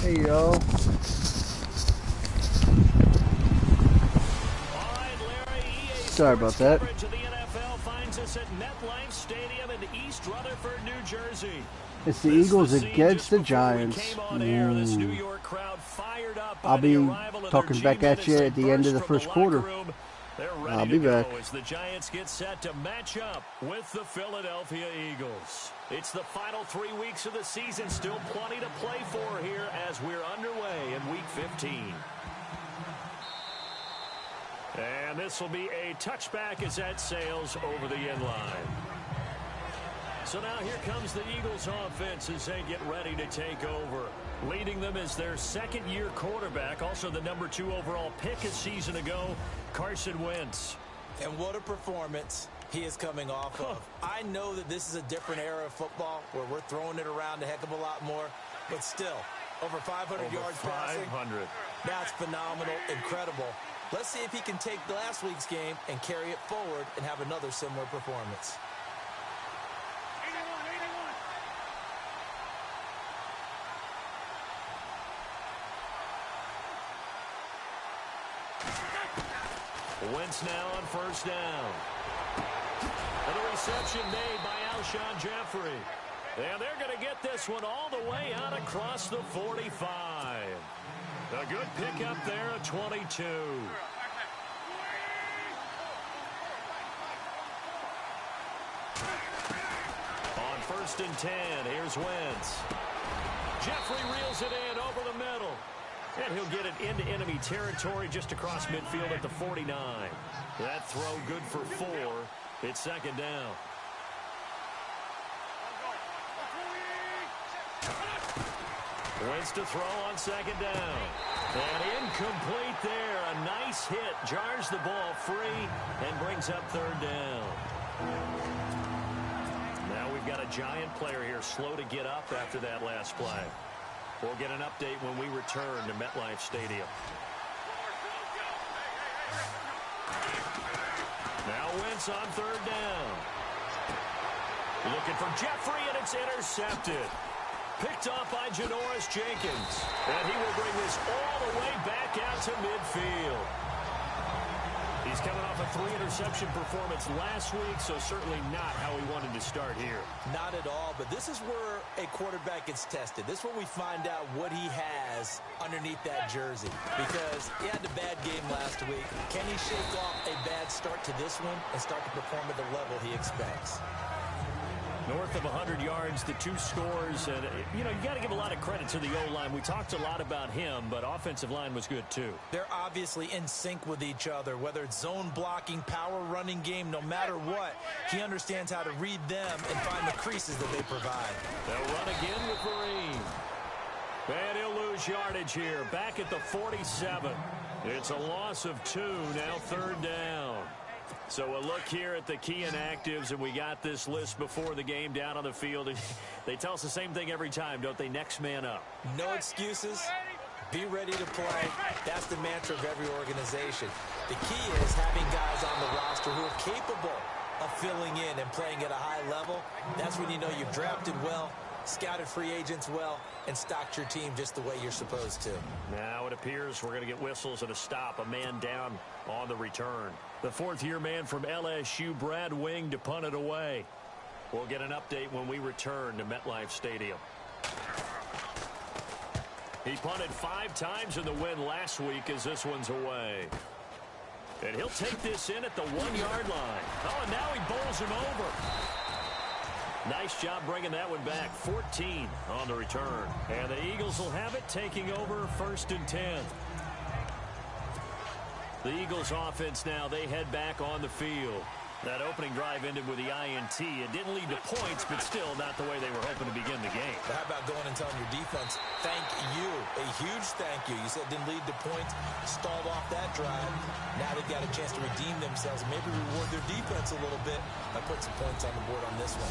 Hey, yo. Sorry about that. Coverage of the NFL finds us at MetLife Stadium in East Rutherford, New Jersey. It's the Eagles against the Giants. I'll be talking back at you at the end of the first quarter. I'll be back. As the Giants get set to match up with the Philadelphia Eagles. It's the final 3 weeks of the season. Still plenty to play for here as we're underway in Week 15. And this will be a touchback as that sails over the end line. So now here comes the Eagles offense as they get ready to take over. Leading them is their second-year quarterback, also the number 2 overall pick a season ago, Carson Wentz. And what a performance he is coming off of. I know that this is a different era of football where we're throwing it around a heck of a lot more, but still, over 500 yards passing. 500. That's phenomenal, incredible. Let's see if he can take last week's game and carry it forward and have another similar performance. Wentz now on first down. And the reception made by Alshon Jeffrey. And they're going to get this one all the way out across the 45. A good pickup there at 22. On first and 10, here's Wentz. Jeffrey reels it in over the middle. And he'll get it into enemy territory just across midfield at the 49. That throw good for 4. It's second down. Wentz to throw on second down. And incomplete there. A nice hit. Jars the ball free and brings up third down. Now we've got a Giant player here slow to get up after that last play. We'll get an update when we return to MetLife Stadium. Now Wentz on third down. Looking for Jeffrey, and it's intercepted. Picked off by Janoris Jenkins. And he will bring this all the way back out to midfield. He's coming off a 3-interception performance last week, so certainly not how he wanted to start here. Not at all, but this is where a quarterback gets tested. This is where we find out what he has underneath that jersey. Because he had a bad game last week. Can he shake off a bad start to this one and start to perform at the level he expects? North of 100 yards, the 2 scores. And, you got to give a lot of credit to the O-line. We talked a lot about him, but offensive line was good, too. They're obviously in sync with each other, whether it's zone blocking, power running game, no matter what. He understands how to read them and find the creases that they provide. They'll run again with Vereen. And he'll lose yardage here, back at the 47. It's a loss of 2, now third down. So a look here at the key inactives, and we got this list before the game down on the field. They tell us the same thing every time, don't they? Next man up. No excuses. Be ready to play. That's the mantra of every organization. The key is having guys on the roster who are capable of filling in and playing at a high level. That's when you know you've drafted well, scouted free agents well, and stocked your team just the way you're supposed to. Now it appears we're going to get whistles and a stop. A man down on the return. The 4th-year man from LSU, Brad Wing, to punt it away. We'll get an update when we return to MetLife Stadium. He punted 5 times in the win last week as this one's away. And he'll take this in at the 1-yard line. Oh, and now he bowls him over. Nice job bringing that one back. 14 on the return. And the Eagles will have it, taking over first and 10. The Eagles offense now, they head back on the field. That opening drive ended with the INT. It didn't lead to points, but still not the way they were hoping to begin the game. But how about going and telling your defense, thank you, a huge thank you. You said it didn't lead to points, stalled off that drive. Now they've got a chance to redeem themselves and maybe reward their defense a little bit by putting some points on the board on this one.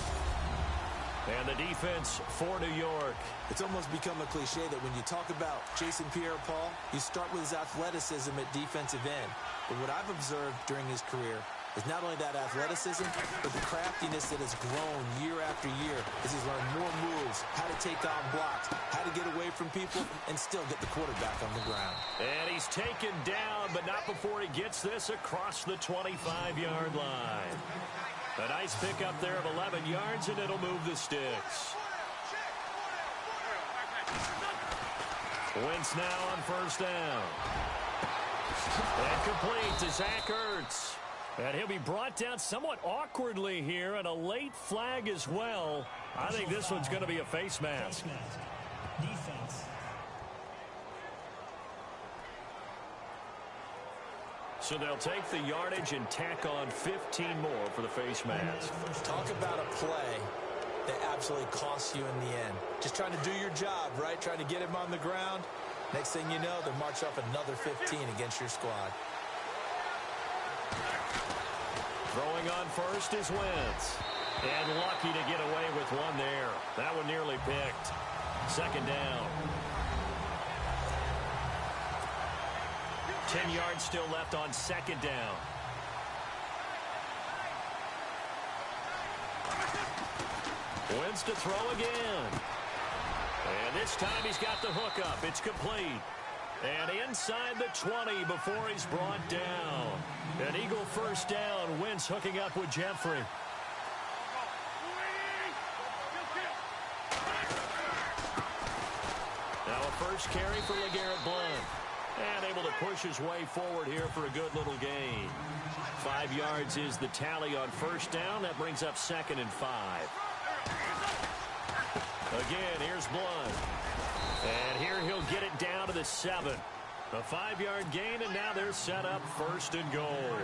And the defense for New York. It's almost become a cliche that when you talk about Jason Pierre-Paul, you start with his athleticism at defensive end. But what I've observed during his career, is not only that athleticism, but the craftiness that has grown year after year as he's learned more moves, how to take on blocks, how to get away from people, and still get the quarterback on the ground. And he's taken down, but not before he gets this across the 25-yard line. A nice pickup there of 11 yards, and it'll move the sticks. Wentz now on first down. And complete to Zach Ertz. And he'll be brought down somewhat awkwardly here, and a late flag as well. I think this one's going to be a face mask. Defense. So they'll take the yardage and tack on 15 more for the face mask. Talk about a play that absolutely costs you in the end. Just trying to do your job, right? Trying to get him on the ground. Next thing you know, they'll march off another 15 against your squad. Throwing on first is Wentz. And lucky to get away with one there. That one nearly picked. Second down. 10 yards still left on second down. Wentz to throw again. And this time he's got the hook up. It's complete. And inside the 20 before he's brought down. An Eagle first down. Wentz hooking up with Jeffrey. Now a first carry for LeGarrette Blount. And able to push his way forward here for a good little gain. 5 yards is the tally on first down. That brings up 2nd and 5. Again, here's Blount. And here he'll get it down to the 7. A 5-yard gain, and now they're set up 1st and goal.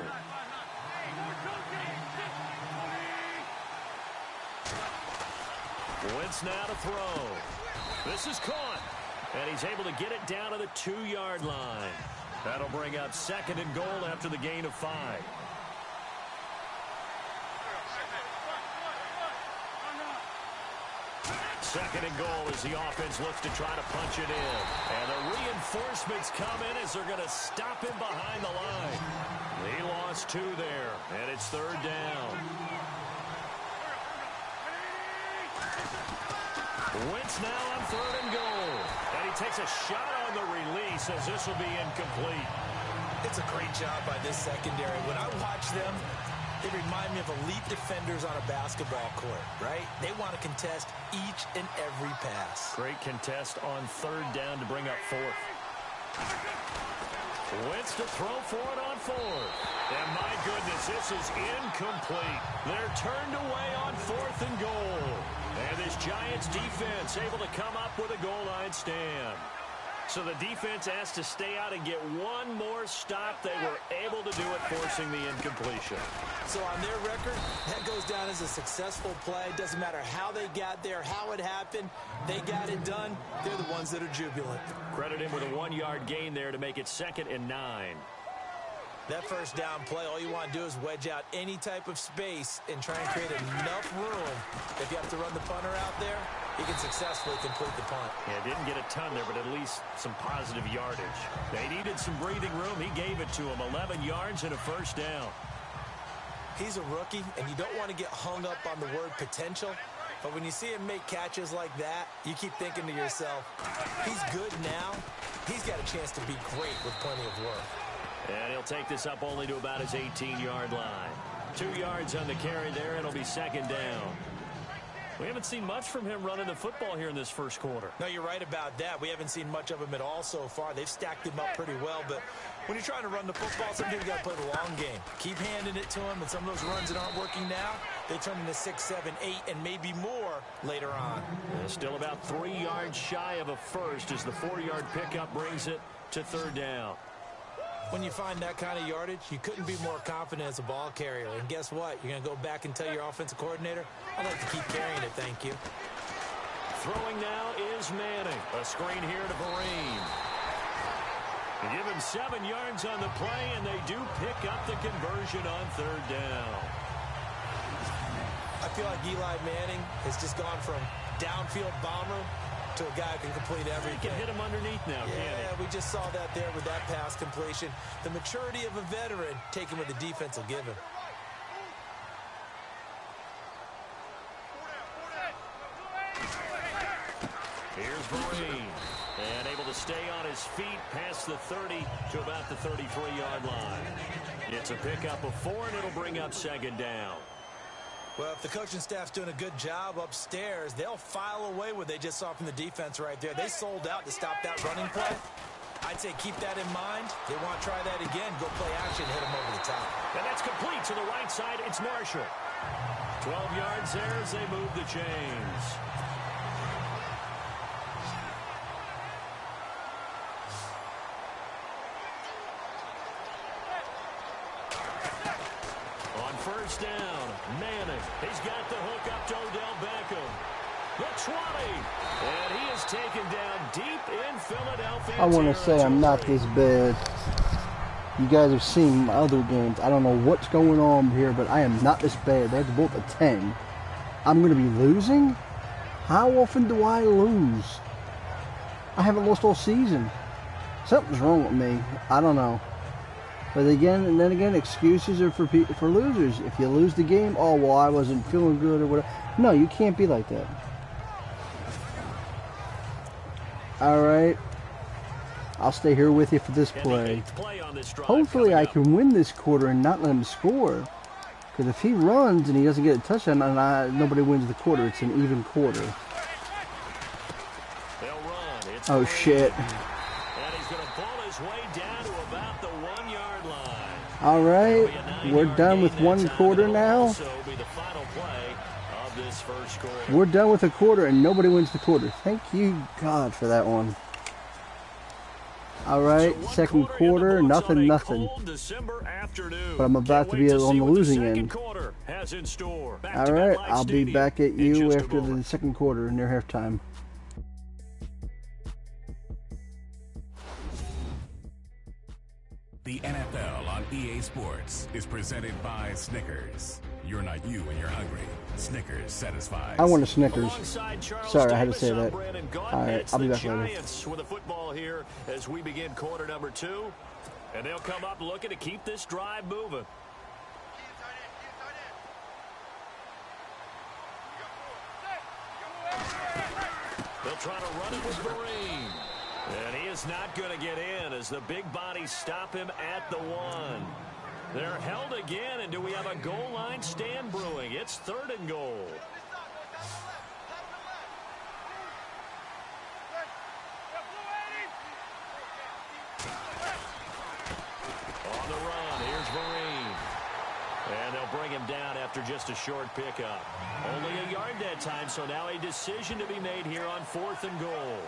Wentz now to throw. This is caught. And he's able to get it down to the 2-yard line. That'll bring up 2nd and goal after the gain of 5. 2nd and goal as the offense looks to try to punch it in. And the reinforcements come in as they're going to stop him behind the line. He lost 2 there, and it's 3rd down. Wentz now on 3rd and goal. And he takes a shot on the release as this will be incomplete. It's a great job by this secondary. When I watch them, they remind me of elite defenders on a basketball court, right? They want to contest each and every pass. Great contest on 3rd down to bring up 4th. Wentz to throw for it on 4th. And my goodness, this is incomplete. They're turned away on 4th and goal. And this Giants defense able to come up with a goal line stand. So the defense has to stay out and get one more stop. They were able to do it, forcing the incompletion. So on their record, that goes down as a successful play. Doesn't matter how they got there, how it happened. They got it done. They're the ones that are jubilant. Credit him with a 1-yard gain there to make it 2nd and 9. That first down play, all you want to do is wedge out any type of space and try and create enough room. If you have to run the punter out there, he can successfully complete the punt. Yeah, didn't get a ton there, but at least some positive yardage. They needed some breathing room. He gave it to him. 11 yards and a first down. He's a rookie, and you don't want to get hung up on the word potential. But when you see him make catches like that, you keep thinking to yourself, he's good now. He's got a chance to be great with plenty of work. And he'll take this up only to about his 18-yard line. 2 yards on the carry there. It'll be 2nd down. We haven't seen much from him running the football here in this first quarter. No, you're right about that. We haven't seen much of him at all so far. They've stacked him up pretty well, but when you're trying to run the football, sometimes you got to play the long game. Keep handing it to him, and some of those runs that aren't working now, they turn into 6, 7, 8, and maybe more later on. Still about 3 yards shy of a first as the 4-yard pickup brings it to 3rd down. When you find that kind of yardage, you couldn't be more confident as a ball carrier. And guess what? You're going to go back and tell your offensive coordinator, I'd like to keep carrying it, thank you. Throwing now is Manning. A screen here to Vereen. They give him 7 yards on the play, and they do pick up the conversion on 3rd down. I feel like Eli Manning has just gone from downfield bomber to a guy who can complete everything. He can hit him underneath now, can't he? Yeah, we just saw that there with that pass completion. The maturity of a veteran taking what the defense will give him. Vereen. And able to stay on his feet past the 30 to about the 33-yard line. It's a pickup of 4, and it'll bring up second down. Well, if the coaching staff's doing a good job upstairs, they'll file away what they just saw from the defense right there. They sold out to stop that running play. I'd say keep that in mind. They want to try that again. Go play action, hit them over the top. And that's complete to the right side. It's Marshall. 12 yards there as they move the chains. On first down, Manning. He's got the hook up to Odell Beckham. The 20. And he is taken down deep in Philadelphia. I want to say I'm not this bad. You guys have seen my other games. I don't know what's going on here, but I am not this bad. That's both a 10. I'm going to be losing? How often do I lose? I haven't lost all season. Something's wrong with me. I don't know. But again, and then again, excuses are for losers. If you lose the game, oh, well, I wasn't feeling good or whatever. No, you can't be like that. All right. I'll stay here with you for this play. Hopefully I can win this quarter and not let him score. Because if he runs and he doesn't get a touchdown, nobody wins the quarter. It's an even quarter. Oh, shit. And he's going to pull his way down to about the 1-yard line. All right. We're done with one quarter now. We're done with a quarter and nobody wins the quarter. Thank you, God, for that one. All right, second quarter, nothing. But I'm about to be on the losing end. All right, I'll be back at you after the second quarter near halftime. The NFL on EA Sports is presented by Snickers. You're not you when you're hungry. Snickers satisfies. I want a Snickers. Sorry, I had to say that. All right, I'll be back later. With the football here as we begin quarter number 2. And they'll come up looking to keep this drive moving. They'll try to run it with Vereen. And he is not going to get in as the big bodies stop him at the 1. They're held again, and do we have a goal line stand brewing? It's 3rd and goal. On the run, here's Vereen. And they'll bring him down after just a short pickup. Only a yard that time, so now a decision to be made here on 4th and goal.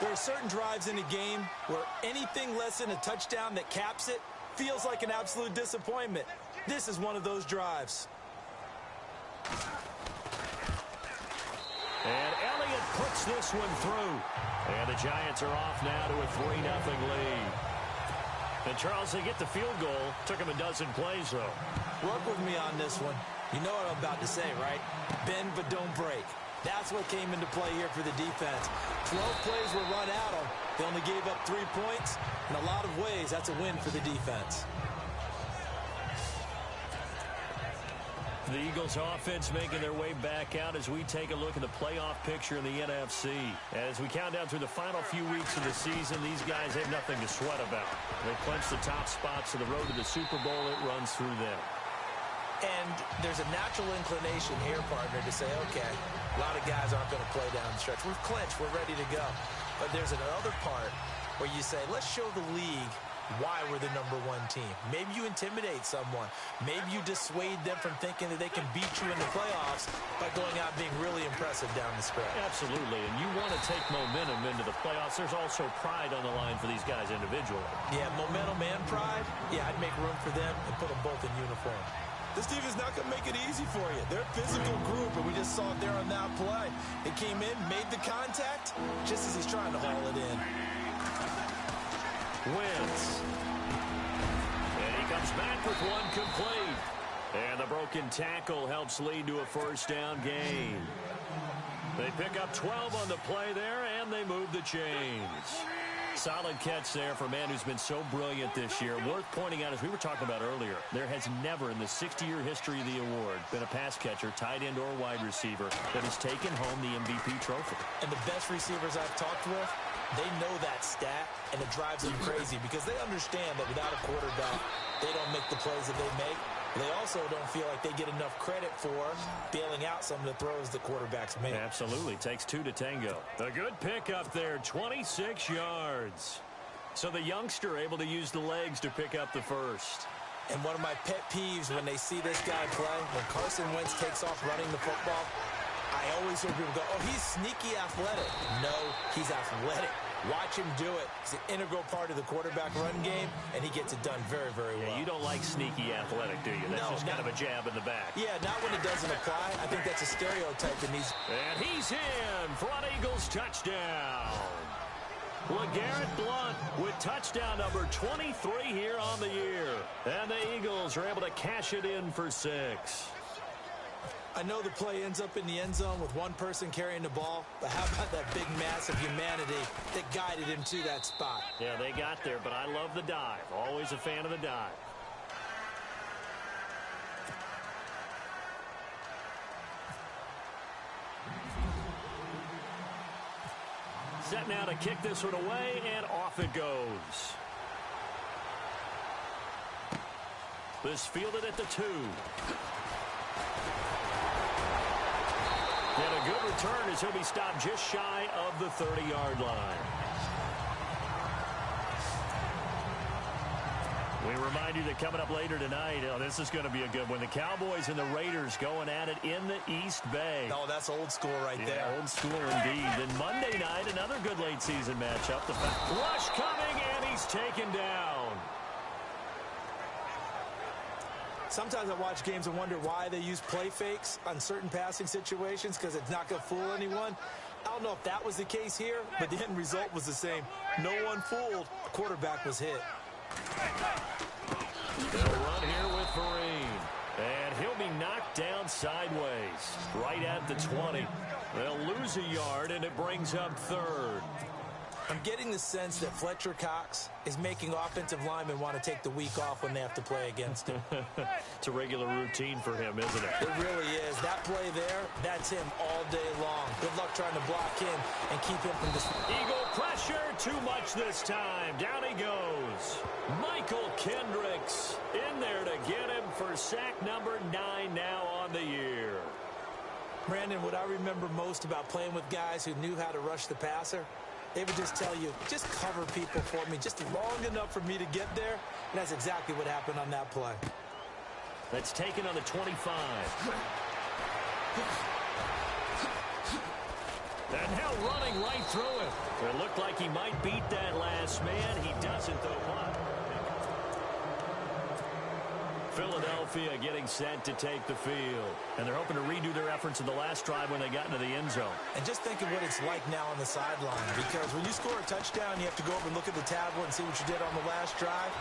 There are certain drives in a game where anything less than a touchdown that caps it feels like an absolute disappointment. This is one of those drives. And Elliott puts this one through. And the Giants are off now to a 3-0 lead. And Charles, they get the field goal. Took him a dozen plays, though. Work with me on this one. You know what I'm about to say, right? Bend but don't break. That's what came into play here for the defense. 12 plays were run out of. They only gave up 3 points. In a lot of ways, that's a win for the defense. The Eagles offense making their way back out as we take a look at the playoff picture in the NFC. As we count down through the final few weeks of the season, these guys have nothing to sweat about. They clinch the top spots to the road to the Super Bowl. It runs through them. And there's a natural inclination here, partner, to say, okay, a lot of guys aren't going to play down the stretch. We've clinched. We're ready to go. But there's another part where you say, let's show the league why we're the #1 team. Maybe you intimidate someone. Maybe you dissuade them from thinking that they can beat you in the playoffs by going out being really impressive down the stretch. Absolutely, and you want to take momentum into the playoffs. There's also pride on the line for these guys individually. Yeah, momentum and pride. Yeah, I'd make room for them and put them both in uniform. This team is not going to make it easy for you. They're a physical group, and we just saw it there on that play. It came in, made the contact, just as he's trying to haul it in. Wins. And he comes back with one complete. And the broken tackle helps lead to a first down gain. They pick up 12 on the play there, and they move the chains. Solid catch there for a man who's been so brilliant this year. Worth pointing out, as we were talking about earlier, there has never in the 60-year history of the award been a pass catcher, tight end, or wide receiver that has taken home the MVP trophy. And the best receivers I've talked with, they know that stat, and it drives them crazy because they understand that without a quarterback, they don't make the plays that they make. They also don't feel like they get enough credit for bailing out some of the throws the quarterbacks make. Absolutely. Takes two to tango. A good pick up there, 26 yards. So the youngster able to use the legs to pick up the first. And one of my pet peeves when they see this guy play, when Carson Wentz takes off running the football, I always hear people go, oh, he's sneaky athletic. No, he's athletic. Watch him do it. He's an integral part of the quarterback run game, and he gets it done very, very well. Yeah, you don't like sneaky athletic, do you? That's just kind of a jab in the back. Yeah, not when it doesn't apply. I think that's a stereotype that needs. And he's in for an Eagles touchdown. LeGarrette Blount with touchdown number 23 here on the year. And the Eagles are able to cash it in for 6. I know the play ends up in the end zone with one person carrying the ball, but how about that big mass of humanity that guided him to that spot? Yeah, they got there, but I love the dive. Always a fan of the dive. Set now to kick this one away, and off it goes. This fielded at the 2. And a good return as he'll be stopped just shy of the 30-yard line. We remind you that coming up later tonight, this is going to be a good one. The Cowboys and the Raiders going at it in the East Bay. Oh, that's old school right there. Old school indeed. Then Monday night, another good late season matchup. The rush coming, and he's taken down. Sometimes I watch games and wonder why they use play fakes on certain passing situations because it's not going to fool anyone. I don't know if that was the case here, but the end result was the same. No one fooled. The quarterback was hit. They'll run here with Vereen. And he'll be knocked down sideways, right at the 20. They'll lose a yard, and it brings up 3rd. I'm getting the sense that Fletcher Cox is making offensive linemen want to take the week off when they have to play against him. It's a regular routine for him, isn't it? It really is. That play there, that's him all day long. Good luck trying to block him and keep him from this. Eagle pressure, too much this time. Down he goes. Michael Kendricks in there to get him for sack number 9 now on the year. Brandon, what I remember most about playing with guys who knew how to rush the passer, they would just tell you, just cover people for me, just long enough for me to get there. And that's exactly what happened on that play. That's taken on the 25. And now running right through it. It looked like he might beat that last man. He doesn't, though. Philadelphia getting set to take the field. And they're hoping to redo their efforts in the last drive when they got into the end zone. And just think of what it's like now on the sideline. Because when you score a touchdown, you have to go over and look at the tablet and see what you did on the last drive.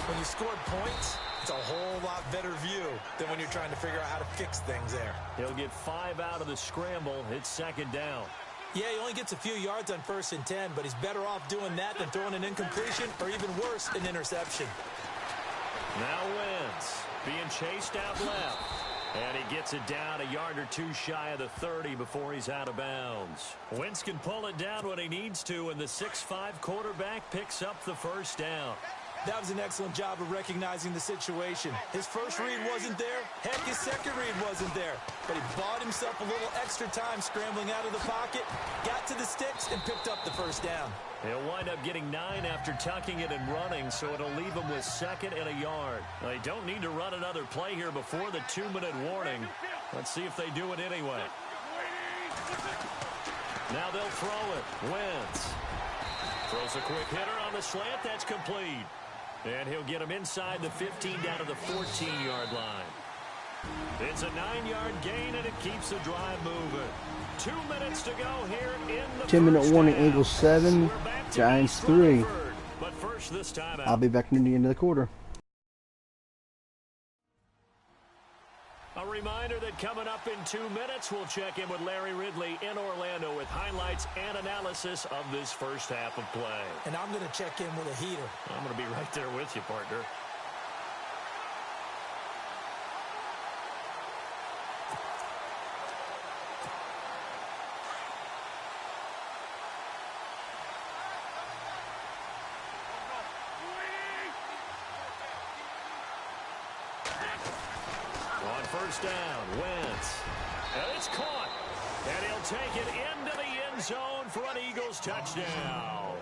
When you scored points, it's a whole lot better view than when you're trying to figure out how to fix things there. He'll get 5 out of the scramble. It's 2nd down. Yeah, he only gets a few yards on 1st and 10, but he's better off doing that than throwing an incompletion or even worse, an interception. Now Wentz being chased out left. And he gets it down a yard or 2 shy of the 30 before he's out of bounds. Wentz can pull it down when he needs to, and the 6'5" quarterback picks up the 1st down. That was an excellent job of recognizing the situation. His first read wasn't there. Heck, his second read wasn't there. But he bought himself a little extra time scrambling out of the pocket, got to the sticks, and picked up the 1st down. He'll wind up getting 9 after tucking it and running, so it'll leave him with 2nd and a yard. They don't need to run another play here before the 2-minute warning. Let's see if they do it anyway. Now they'll throw it. Wentz throws a quick hitter on the slant. That's complete. And he'll get him inside the 15 down to the 14-yard line. It's a 9-yard gain, and it keeps the drive moving. 2 minutes to go here in the 10-minute warning, Eagles 7, Giants 3. But first this time out. I'll be back near the end of the quarter. A reminder that it coming up in 2 minutes. We'll check in with Larry Ridley in Orlando with highlights and analysis of this first half of play. And I'm going to check in with a heater. I'm going to be right there with you, partner. First down, Wentz. And it's caught. And he'll take it into the end zone for an Eagles touchdown.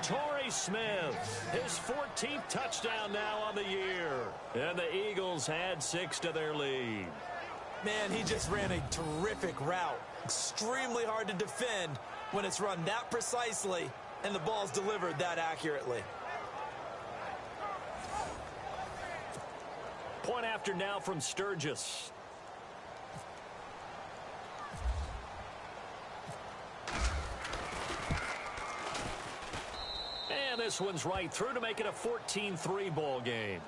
Torrey Smith, his 14th touchdown now on the year. And the Eagles had 6 to their lead. Man, he just ran a terrific route. Extremely hard to defend when it's run that precisely and the ball's delivered that accurately. Point after now from Sturgis. And this one's right through to make it a 14-3 ball game.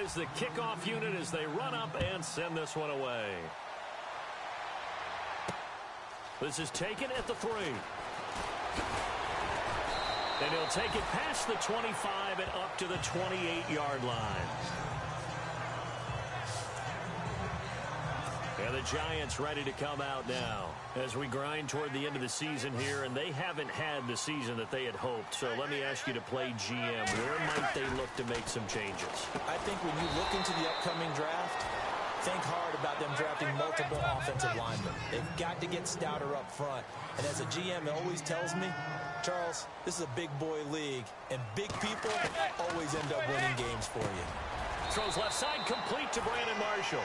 Is the kickoff unit as they run up and send this one away. This is taken at the 3. And he'll take it past the 25 and up to the 28-yard line. And the Giants ready to come out now as we grind toward the end of the season here, and they haven't had the season that they had hoped. So let me ask you to play GM. Where might they look to make some changes? I think when you look into the upcoming draft, think hard about them drafting multiple offensive linemen. They've got to get stouter up front. And as a GM always tells me, Charles, this is a big boy league, and big people always end up winning games for you. Throws left side complete to Brandon Marshall.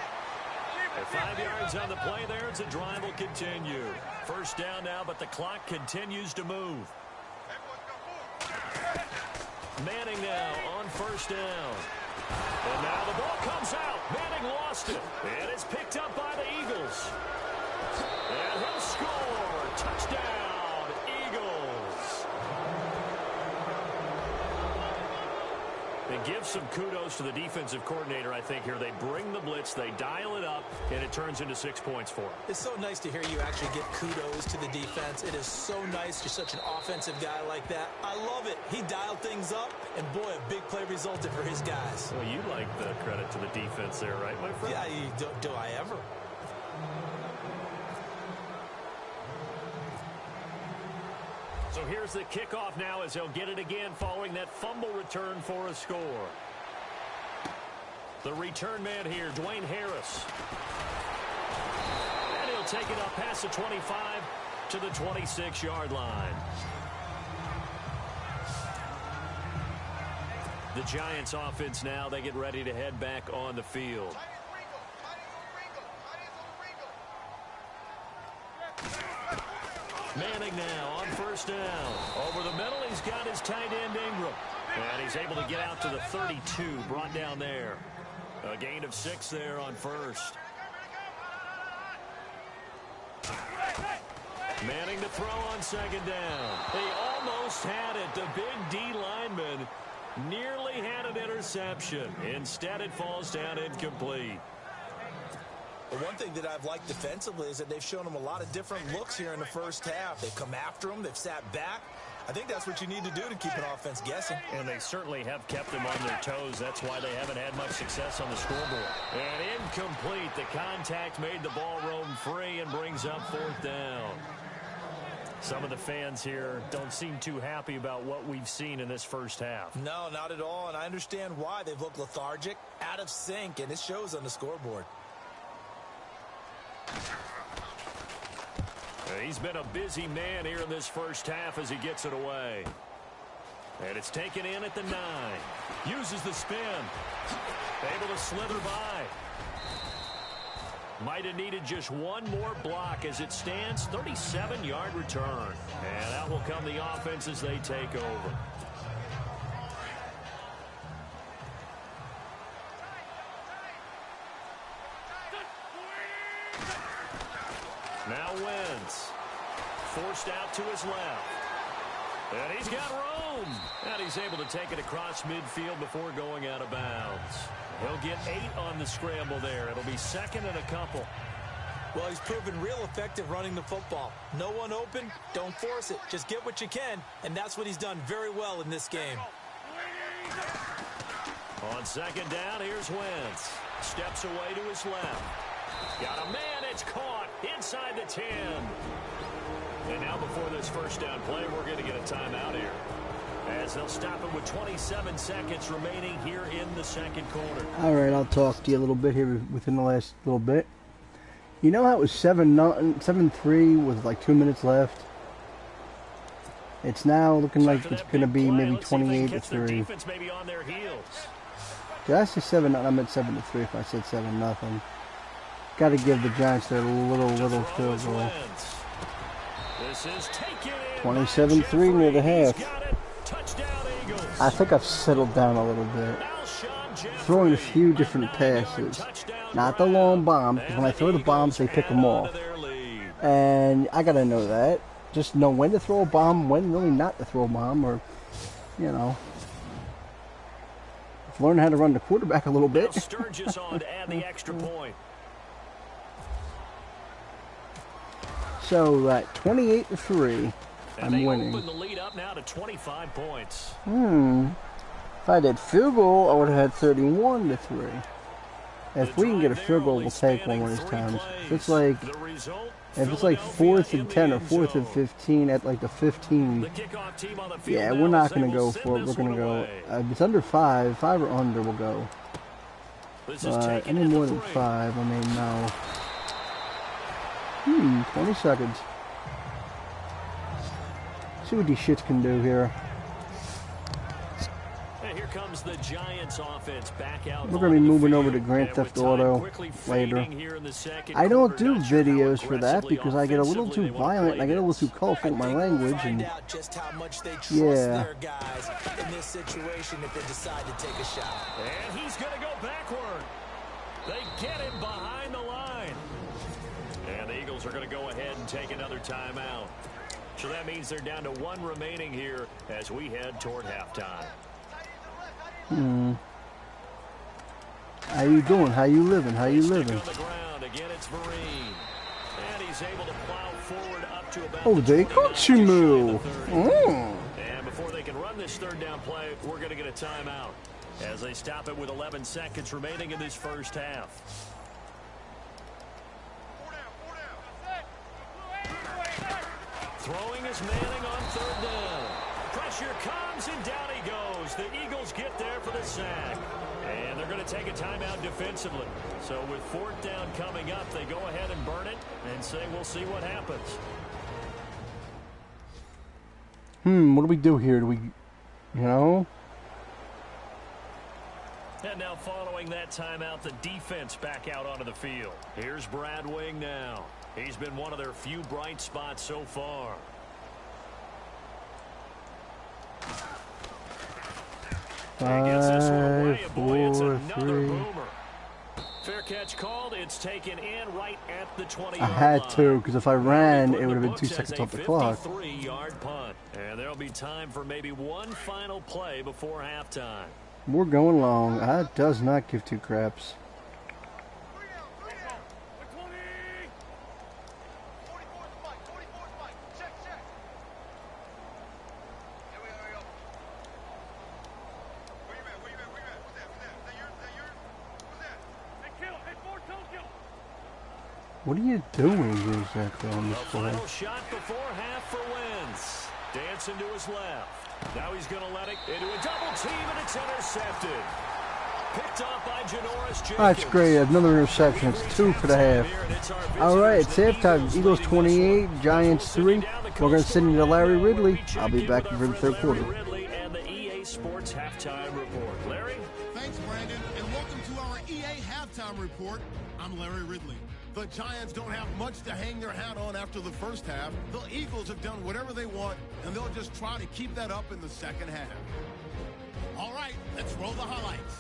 At 5 yards on the play there, as the drive will continue. First down now, but the clock continues to move. Manning now on first down. And now the ball comes out. Manning lost it. And it's picked up by the Eagles. And he'll score. Touchdown, Eagles. And give some kudos to the defensive coordinator, I think, here. They bring the blitz, they dial it up, and it turns into 6 points for them. It's so nice to hear you actually give kudos to the defense. It is so nice. You're such an offensive guy like that. I love it. He dialed things up, and boy, a big play resulted for his guys. Well, you like the credit to the defense there, right, my friend? Yeah, do I ever? So here's the kickoff now as they'll get it again following that fumble return for a score. The return man here, Dwayne Harris. And he'll take it up past the 25 to the 26-yard line. The Giants offense now, they get ready to head back on the field. Manning now on first down. Over the middle, he's got his tight end Ingram. And he's able to get out to the 32, brought down there. A gain of 6 there on first. Manning to throw on second down. They almost had it. The big D lineman nearly had an interception. Instead, it falls down incomplete. The one thing that I've liked defensively is that they've shown them a lot of different looks here in the first half. They've come after them. They've sat back. I think that's what you need to do to keep an offense guessing. And they certainly have kept them on their toes. That's why they haven't had much success on the scoreboard. And incomplete. The contact made the ball roam free and brings up fourth down. Some of the fans here don't seem too happy about what we've seen in this first half. No, not at all. And I understand why. They've looked lethargic, out of sync, and it shows on the scoreboard. He's been a busy man here in this first half as he gets it away. And it's taken in at the 9. Uses the spin. Able to slither by. Might have needed just one more block as it stands. 37-yard return. And out will come the offense as they take over. Now Wentz. Forced out to his left. And he's got room. And he's able to take it across midfield before going out of bounds. He'll get 8 on the scramble there. It'll be second and a couple. Well, he's proven real effective running the football. No one open, don't force it. Just get what you can, and that's what he's done very well in this game. On second down, here's Wentz. Steps away to his left. Got a man, it's caught inside the 10. And now before this first down play, we're going to get a timeout here, as they'll stop it with 27 seconds remaining here in the second quarter. All right, I'll talk to you a little bit here within the last little bit. You know how it was 7-3 with like 2 minutes left? It's now looking like it's going to be maybe 28-3. Did I say 7? I meant 7-3 if I said 7-0. Got to give the Giants their little field goal. 27-3 near the half. I think I've settled down a little bit. Throwing a few different passes. Not the long bombs, because when I throw the bombs, they pick them off. And I got to know that. Just know when to throw a bomb, when really not to throw a bomb, or, you know. Learn how to run the quarterback a little bit. Sturgis on to add the extra point. So at 28-3, I'm winning. Open the lead up now to 25 points. If I did field goal, I would have had 31-3. If we can get a field goal, we'll take one of these times. If it's like 4th and 10 or 4th and 15 at like the 15, yeah, we're not going to go for it. We're going to go. If it's under 5 or under, we'll go. But any more than 5, I mean, no. 20 seconds. See what these shits can do here. Comes the Giants offense back out. We're going to be moving over to Grand Theft Auto later. I don't do videos for that because I get a little too violent and I get a little too colorful with my language. And yeah. In this situation, if they decide to take a shot. And he's going to go backward. They get him behind the line. And the Eagles are going to go ahead and take another timeout. So that means they're down to 1 remaining here as we head toward halftime. How you doing? How you living? How you living? Again, it's Vereen. And he's able to plow forward up to about oh, they got you move. And before they can run this third down play, we're going to get a timeout as they stop it with 11 seconds remaining in this first half. Throwing is Manning on third down. Pressure comes and down he goes. The Eagles get there for the sack. And they're going to take a timeout defensively. So with 4th down coming up, they go ahead and burn it and say we'll see what happens. What do we do here? Do we, you know? And now following that timeout, the defense back out onto the field. Here's Brad Wing now. He's been one of their few bright spots so far. Gets this one away. Boy, it's another boomer. Fair catch called. It's taken in right at the 20-yard line. I had to, because if I ran, it would have been 2 seconds off the clock. 53-yard punt. And there'll be time for maybe one final play before halftime. We're going long. That does not give 2 craps. What are you doing exactly on this play? Final shot before half for Wentz. Dancing to his left. Now he's going to let it into a double team, and it's intercepted. Picked off by Janoris Jenkins. That's great. Another interception. It's 2 for the half. All right, it's halftime. Eagles 28, Giants 3. We're going to send you to Larry Ridley. I'll be back for the third quarter. Ridley and the EA Sports Halftime Report. Larry? Thanks, Brandon, and welcome to our EA Halftime Report. I'm Larry Ridley. The Giants don't have much to hang their hat on after the first half. The Eagles have done whatever they want, and they'll just try to keep that up in the second half. All right, let's roll the highlights.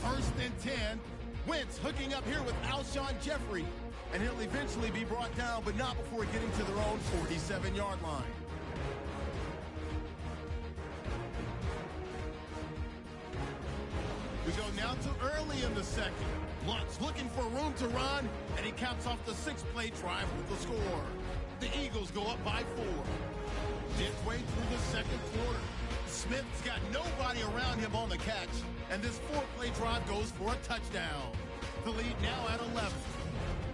1st and 10. Wentz hooking up here with Alshon Jeffrey. and he'll eventually be brought down, but not before getting to their own 47-yard line. We go now to early in the second. Blunt's looking for room to run, and he caps off the 6-play drive with the score. The Eagles go up by 4. Midway through the second quarter, Smith's got nobody around him on the catch, and this 4-play drive goes for a touchdown. The lead now at 11.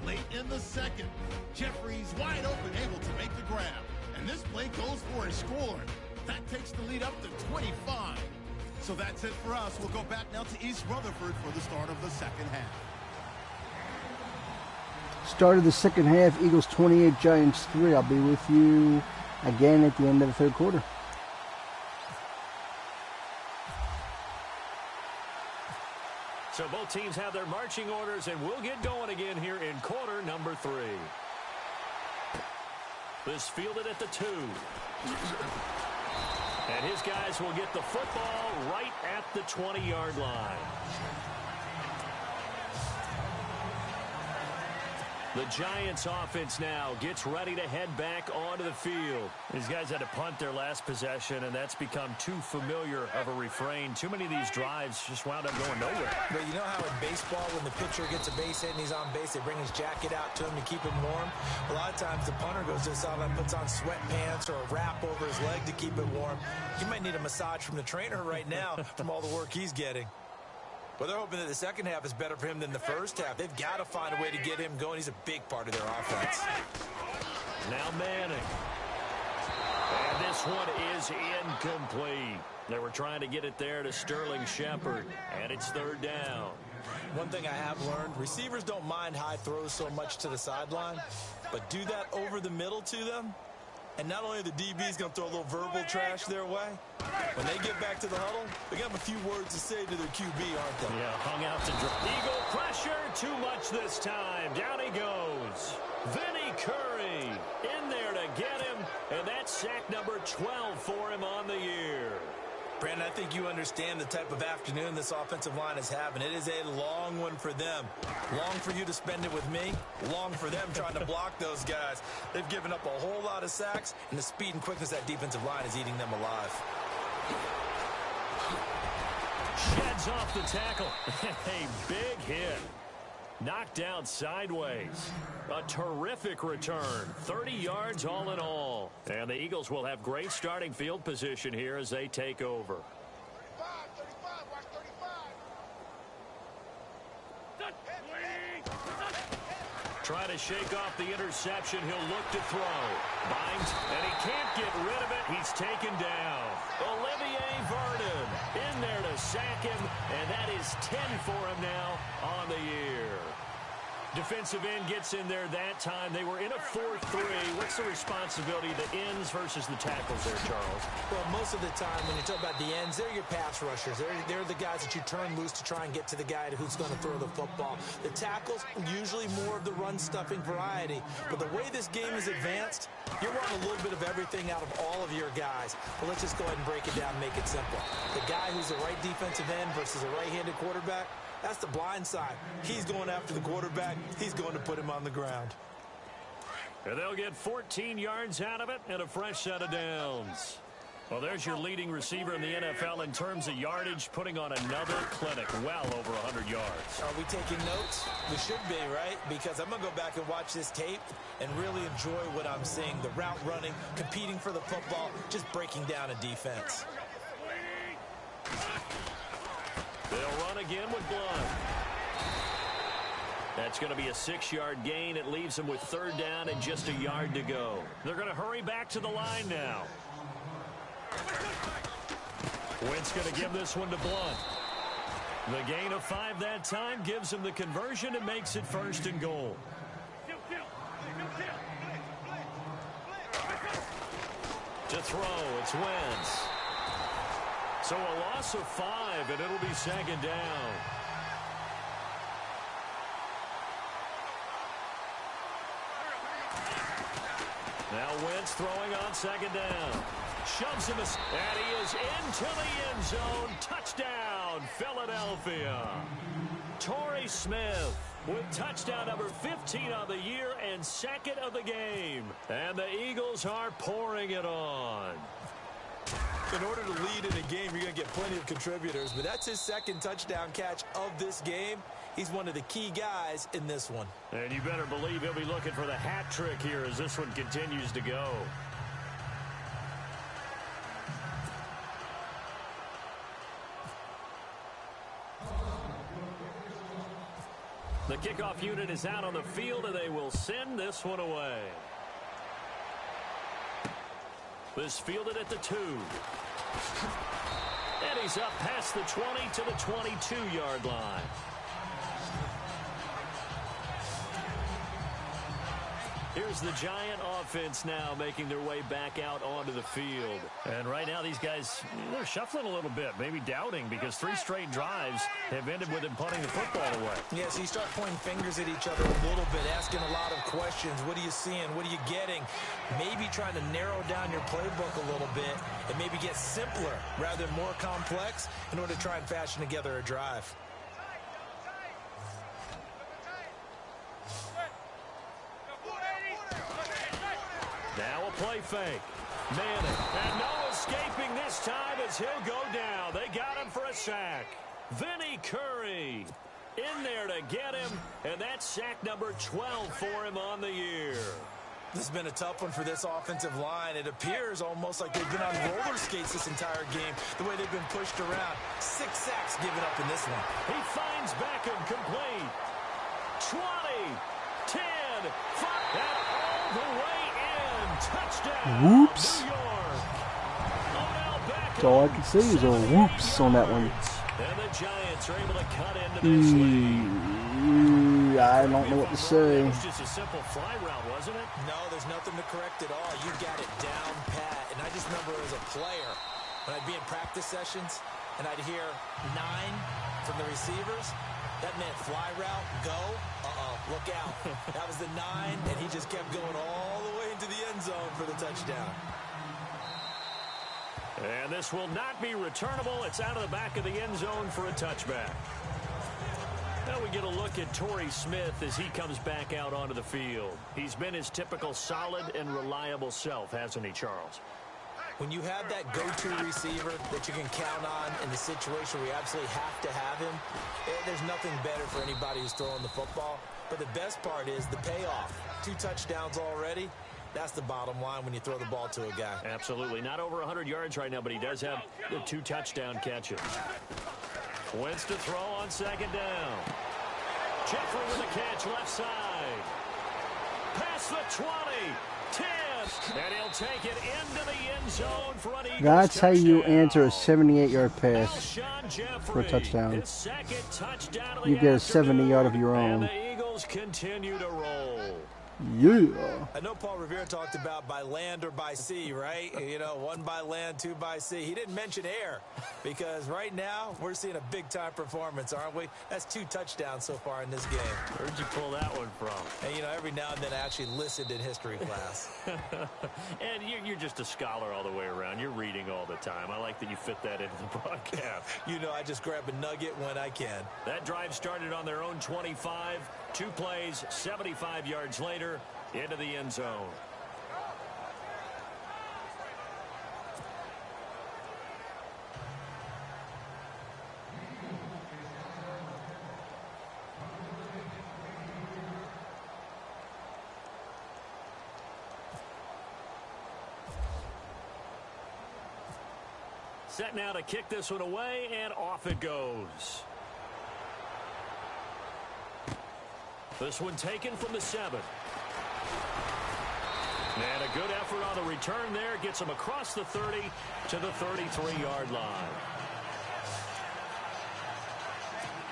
Late in the second, Jeffries wide open, able to make the grab, and this play goes for a score. That takes the lead up to 25. So that's it for us. We'll go back now to East Rutherford for the start of the second half. Start of the second half, Eagles 28, Giants 3. I'll be with you again at the end of the third quarter. So both teams have their marching orders, and we'll get going again here in quarter number 3. This fielded at the 2. And his guys will get the football right at the 20-yard line. The Giants offense now gets ready to head back onto the field. These guys had to punt their last possession, and that's become too familiar of a refrain. Too many of these drives just wound up going nowhere. But you know how in baseball, when the pitcher gets a base hit and he's on base, they bring his jacket out to him to keep him warm? A lot of times the punter goes to the sideline, puts on sweatpants or a wrap over his leg to keep it warm. You might need a massage from the trainer right now from all the work he's getting. But they're hoping that the second half is better for him than the first half. They've got to find a way to get him going. He's a big part of their offense. Now Manning. And this one is incomplete. They were trying to get it there to Sterling Shepard, and it's third down. One thing I have learned, receivers don't mind high throws so much to the sideline, but do that over the middle to them, and not only are the DBs going to throw a little verbal trash their way, when they get back to the huddle, they're going to have a few words to say to their QB, aren't they? Yeah, hung out to drop. Eagle pressure, too much this time. Down he goes. Vinny Curry in there to get him, and that's sack number 12 for him on the year. Brandon, I think you understand the type of afternoon this offensive line is having. It is a long one for them. Long for you to spend it with me. Long for them trying to block those guys. They've given up a whole lot of sacks, and the speed and quickness of that defensive line is eating them alive. Sheds off the tackle. A big hit. Knocked down sideways. A terrific return. 30 yards all in all. And the Eagles will have great starting field position here as they take over. 35, watch 35. Trying to shake off the interception. He'll look to throw. Binds, and he can't get rid of it. He's taken down. Olivier Vernon in there to sack him, and that is 10 for him now on the year. Defensive end gets in there that time. They were in a 4-3. What's the responsibility, the ends versus the tackles there, Charles? Well, most of the time when you talk about the ends, they're your pass rushers. They're the guys that you turn loose to try and get to the guy who's going to throw the football. The tackles, usually more of the run-stuffing variety. But the way this game is advanced, you're wanting a little bit of everything out of all of your guys. But let's just go ahead and break it down and make it simple. The guy who's the right defensive end versus a right-handed quarterback, that's the blind side. He's going after the quarterback. He's going to put him on the ground. And they'll get 14 yards out of it and a fresh set of downs. Well, there's your leading receiver in the NFL in terms of yardage, putting on another clinic, well over 100 yards. Are we taking notes? We should be, right? Because I'm going to go back and watch this tape and really enjoy what I'm seeing. The route running, competing for the football, just breaking down a defense. They'll run again with Blunt. That's going to be a 6-yard gain. It leaves them with third down and just a yard to go. They're going to hurry back to the line now. Wentz going to give this one to Blunt. The gain of 5 that time gives him the conversion and makes it first and goal. To throw, it's Wentz. So a loss of 5, and it'll be second down. Now Wentz throwing on second down. Shoves him, and he is into the end zone. Touchdown, Philadelphia. Torrey Smith with touchdown number 15 on the year and second of the game. And the Eagles are pouring it on. In order to lead in a game, you're going to get plenty of contributors, but that's his second touchdown catch of this game. He's one of the key guys in this one. And you better believe he'll be looking for the hat trick here as this one continues to go. The kickoff unit is out on the field, and they will send this one away. This fielded at the 2. And he's up past the 20 to the 22-yard line. Here's the Giant offense now making their way back out onto the field. And right now these guys, they're shuffling a little bit, maybe doubting, because 3 straight drives have ended with them punting the football away. Yeah, so you start pointing fingers at each other a little bit, asking a lot of questions. What are you seeing? What are you getting? Maybe trying to narrow down your playbook a little bit and maybe get simpler rather than more complex in order to try and fashion together a drive. Now a play fake. Madden. And no escaping this time as he'll go down. They got him for a sack. Vinny Curry in there to get him. And that's sack number 12 for him on the year. This has been a tough one for this offensive line. It appears almost like they've been on roller skates this entire game, the way they've been pushed around. 6 sacks given up in this one. He finds Beckham complete. 20, 10, 5, and all the way in. Touchdown, Whoops. New York. That's all I can see is a whoops on that one. And the Giants are able to cut into this lead. I don't know what to say. It was just a simple fly route, wasn't it? No, there's nothing to correct at all. You got it down pat. And I just remember as a player, when I'd be in practice sessions and I'd hear 9 from the receivers, that meant fly route, go, look out. That was the 9, and he just kept going all the way into the end zone for the touchdown. And this will not be returnable. It's out of the back of the end zone for a touchback. Now we get a look at Torrey Smith as he comes back out onto the field. He's been his typical solid and reliable self, hasn't he, Charles? When you have that go-to receiver that you can count on in the situation where you absolutely have to have him, there's nothing better for anybody who's throwing the football. But the best part is the payoff. 2 touchdowns already. That's the bottom line when you throw the ball to a guy. Absolutely. Not over 100 yards right now, but he does have the 2 touchdown catches. Wentz to throw on second down. Jeffrey with a catch left side. Past the 20, 10, and he'll take it into the end zone for an Eagles That's how you touchdown. answer a 78-yard pass Alshon Jeffrey, for a touchdown. his second touchdown of the You get a afternoon, 70 out of your and own. the Eagles continue to roll. Yeah. I know Paul Revere talked about by land or by sea, right? You know, 1 by land, 2 by sea. He didn't mention air because right now we're seeing a big-time performance, aren't we? That's 2 touchdowns so far in this game. Where'd you pull that one from? And, you know, every now and then I actually listened in history class. And you're just a scholar all the way around. You're reading all the time. I like that you fit that into the broadcast. You know, I just grab a nugget when I can. That drive started on their own 25. 2 plays, 75 yards later, into the end zone. Set now to kick this one away, and off it goes. This one taken from the 7. And a good effort on the return there. Gets him across the 30 to the 33-yard line.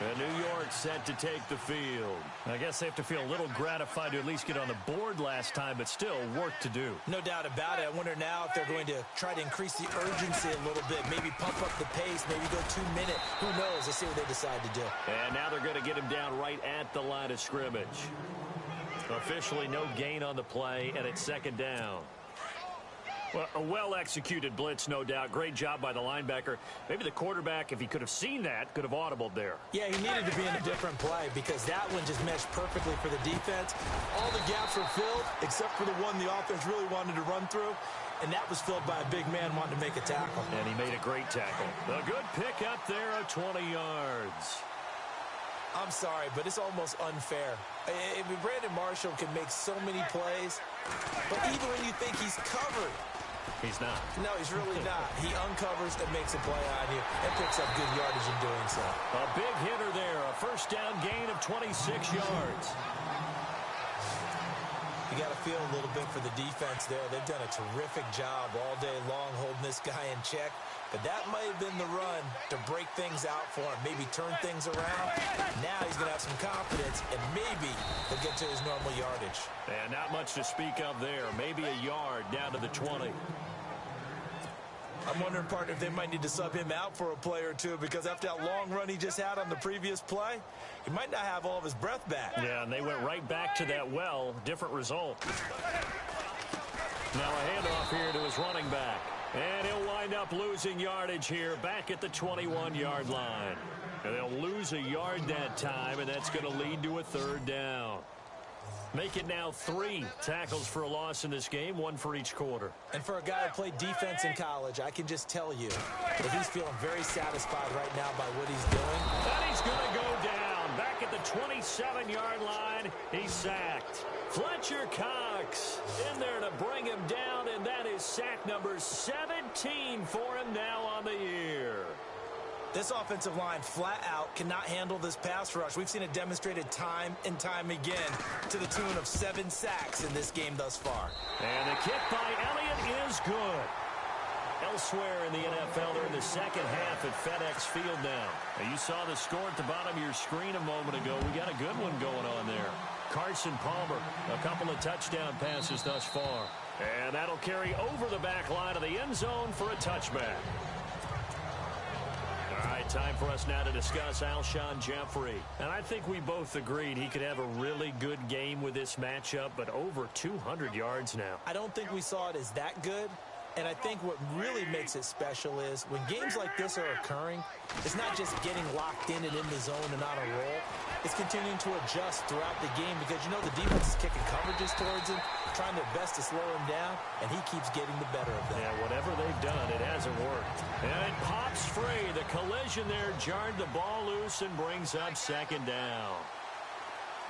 And New York set to take the field. I guess they have to feel a little gratified to at least get on the board last time, but still work to do. No doubt about it. I wonder now if they're going to try to increase the urgency a little bit, maybe pump up the pace, maybe go 2-minute. Who knows? Let's see what they decide to do. And now they're going to get him down right at the line of scrimmage. Officially no gain on the play, and it's second down. Well, a well-executed blitz, no doubt. Great job by the linebacker. Maybe the quarterback, if he could have seen that, could have audibled there. Yeah, he needed to be in a different play because that one just meshed perfectly for the defense. All the gaps were filled except for the one the offense really wanted to run through, and that was filled by a big man wanting to make a tackle. And he made a great tackle. A good pick up there of 20 yards. I'm sorry, but it's almost unfair. I mean, Brandon Marshall can make so many plays, but even when you think he's covered, he's not. No, he's really not. He uncovers and makes a play on you and picks up good yardage in doing so. A big hitter there. A first down gain of 26 yards. You got to feel a little bit for the defense there. They've done a terrific job all day long holding this guy in check. But that might have been the run to break things out for him, maybe turn things around. Now he's going to have some confidence, and maybe he'll get to his normal yardage. And not much to speak of there. Maybe a yard down to the 20. I'm wondering, partner, if they might need to sub him out for a play or two, because after that long run he just had on the previous play, he might not have all of his breath back. Yeah, and they went right back to that well. Different result. Now a handoff here to his running back. And he'll wind up losing yardage here back at the 21-yard line. And they'll lose a yard that time, and that's going to lead to a third down. Make it now 3 tackles for a loss in this game, 1 for each quarter. And for a guy who played defense in college, I can just tell you that he's feeling very satisfied right now by what he's doing. And he's going to go down. Back at the 27-yard line, he's sacked. Fletcher Cox in there to bring him down, and that is sack number 17 for him now on the year. This offensive line flat out cannot handle this pass rush. We've seen it demonstrated time and time again to the tune of 7 sacks in this game thus far. And the kick by Elliott is good. Elsewhere in the NFL, they're in the second half at FedEx Field now. You saw the score at the bottom of your screen a moment ago. We got a good one going on there. Carson Palmer, a couple of touchdown passes thus far. And that'll carry over the back line of the end zone for a touchback. All right, time for us now to discuss Alshon Jeffrey. And I think we both agreed he could have a really good game with this matchup, but over 200 yards now. I don't think we saw it as that good. And I think what really makes it special is when games like this are occurring, it's not just getting locked in and in the zone and on a roll. It's continuing to adjust throughout the game because, you know, the defense is kicking coverages towards him, trying their best to slow him down, and he keeps getting the better of them. Yeah, whatever they've done, it hasn't worked. And it pops free. The collision there jarred the ball loose and brings up second down.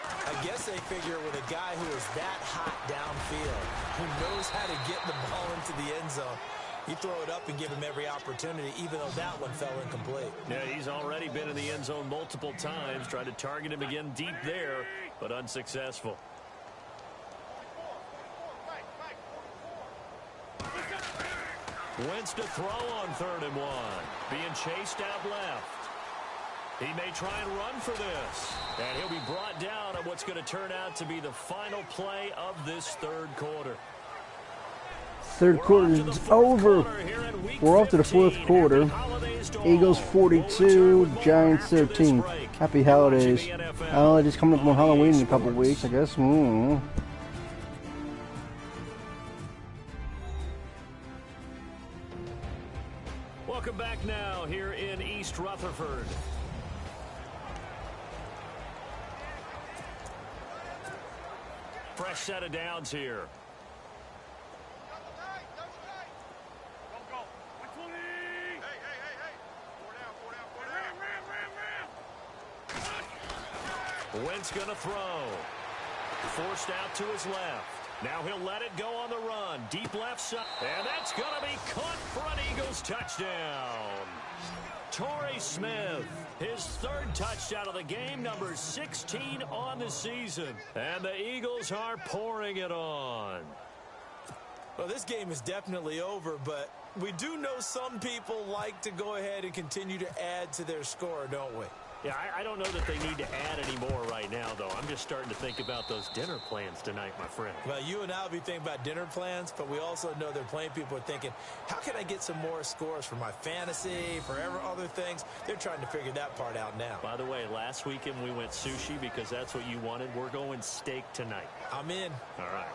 I guess they figure with a guy who is that hot downfield, who knows how to get the ball into the end zone, you throw it up and give him every opportunity, even though that one fell incomplete. Yeah, he's already been in the end zone multiple times, tried to target him again deep there, but unsuccessful. Wentz to throw on 3rd and 1. Being chased out left. He may try and run for this. And he'll be brought down on what's going to turn out to be the final play of this third quarter. Third quarter is over. We're off to the fourth quarter. Eagles 42, Giants 13. Happy holidays. Holidays coming up on Halloween in a couple weeks, I guess. Welcome back now here in East Rutherford. Fresh set of downs here. Wentz going to throw. Forced out to his left. Now he'll let it go on the run. Deep left side. And that's going to be caught for an Eagles touchdown. Torrey Smith, his 3rd touchdown of the game, number 16 on the season. And the Eagles are pouring it on. Well, this game is definitely over, but we do know some people like to go ahead and continue to add to their score, don't we? Yeah, I don't know that they need to add any more right now, though. I'm just starting to think about those dinner plans tonight, my friend. Well, you and I will be thinking about dinner plans, but we also know they're playing people are thinking, how can I get some more scores for my fantasy, for other things? They're trying to figure that part out now. By the way, last weekend we went sushi because that's what you wanted. We're going steak tonight. I'm in. All right.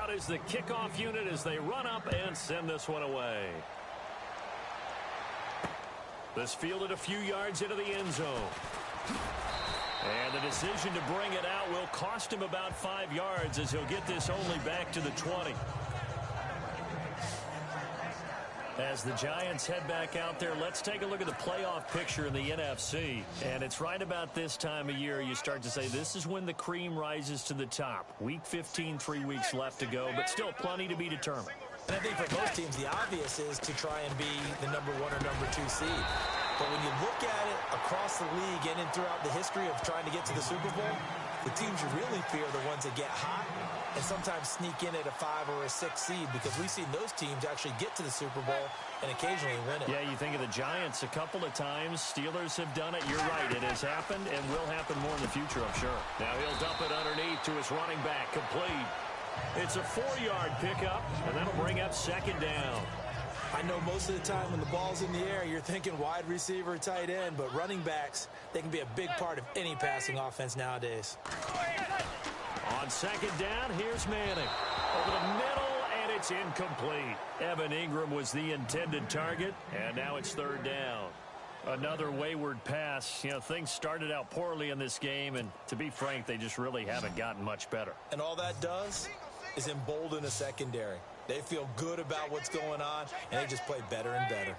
out is the kickoff unit as they run up and send this one away. This fielded a few yards into the end zone. And the decision to bring it out will cost him about 5 yards as he'll get this only back to the 20. As the Giants head back out there, let's take a look at the playoff picture in the NFC. And it's right about this time of year you start to say this is when the cream rises to the top. Week 15, 3 weeks left to go, but still plenty to be determined. And I think for most teams, the obvious is to try and be the #1 or #2 seed. But when you look at it across the league and throughout the history of trying to get to the Super Bowl, the teams you really fear are the ones that get hot and sometimes sneak in at a 5 or a 6 seed, because we've seen those teams actually get to the Super Bowl and occasionally win it. Yeah, you think of the Giants a couple of times. Steelers have done it. You're right. It has happened and will happen more in the future, I'm sure. Now he'll dump it underneath to his running back. Complete. It's a 4-yard pickup, and that'll bring up 2nd down. I know most of the time when the ball's in the air, you're thinking wide receiver, tight end, but running backs, they can be a big part of any passing offense nowadays. On 2nd down, here's Manning. Over the middle, and it's incomplete. Evan Ingram was the intended target, and now it's 3rd down. Another wayward pass. You know, things started out poorly in this game, and to be frank, they just really haven't gotten much better. And all that does is embolden a secondary. They feel good about what's going on, and they just play better and better.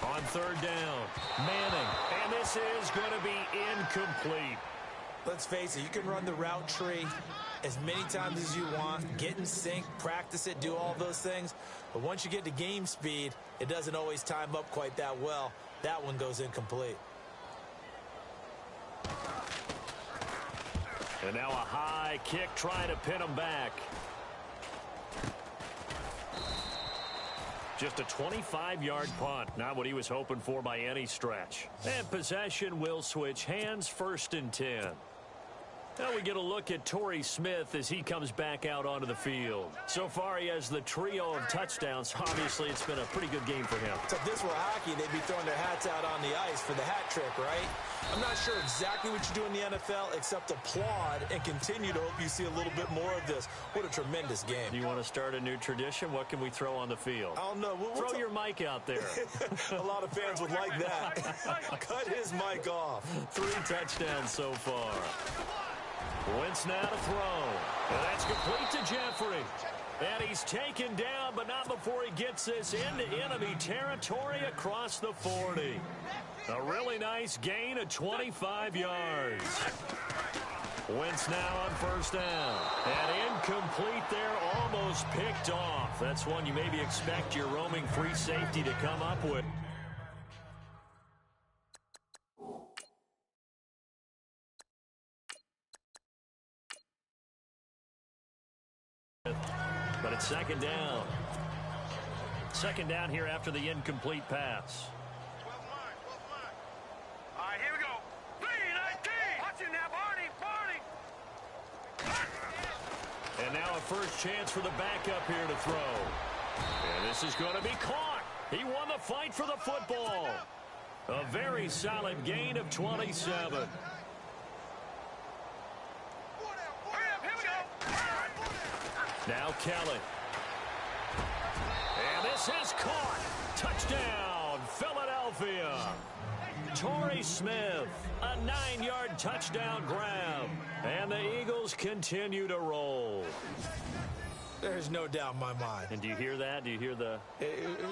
On 3rd down, Manning, and this is going to be incomplete. Let's face it, you can run the route tree as many times as you want, get in sync, practice it, do all those things. But once you get to game speed, it doesn't always time up quite that well. That one goes incomplete. And now a high kick trying to pin him back. Just a 25-yard punt. Not what he was hoping for by any stretch. And possession will switch hands, 1st and 10. Now we get a look at Torrey Smith as he comes back out onto the field. So far, he has the trio of touchdowns. Obviously, it's been a pretty good game for him. So if this were hockey, they'd be throwing their hats out on the ice for the hat trick, right? I'm not sure exactly what you do in the NFL except applaud and continue to hope you see a little bit more of this. What a tremendous game. Do you want to start a new tradition? What can we throw on the field? I don't know. Throw your mic out there. A lot of fans would like that. Cut his mic off. 3 touchdowns so far. Wentz now to throw. And that's complete to Jeffrey. And he's taken down, but not before he gets this into enemy territory across the 40. A really nice gain of 25 yards. Wentz now on 1st down. And incomplete there, almost picked off. That's one you maybe expect your roaming free safety to come up with. But it's 2nd down. 2nd down here after the incomplete pass. All right, here we go. 3-19. Watch it now, Barney. And now a first chance for the backup here to throw. And this is going to be caught. He won the fight for the football. A very solid gain of 27. Now Kelly. And this is caught. Touchdown, Philadelphia. Torrey Smith, a 9-yard touchdown grab. And the Eagles continue to roll. There's no doubt in my mind. And do you hear that? Do you hear the...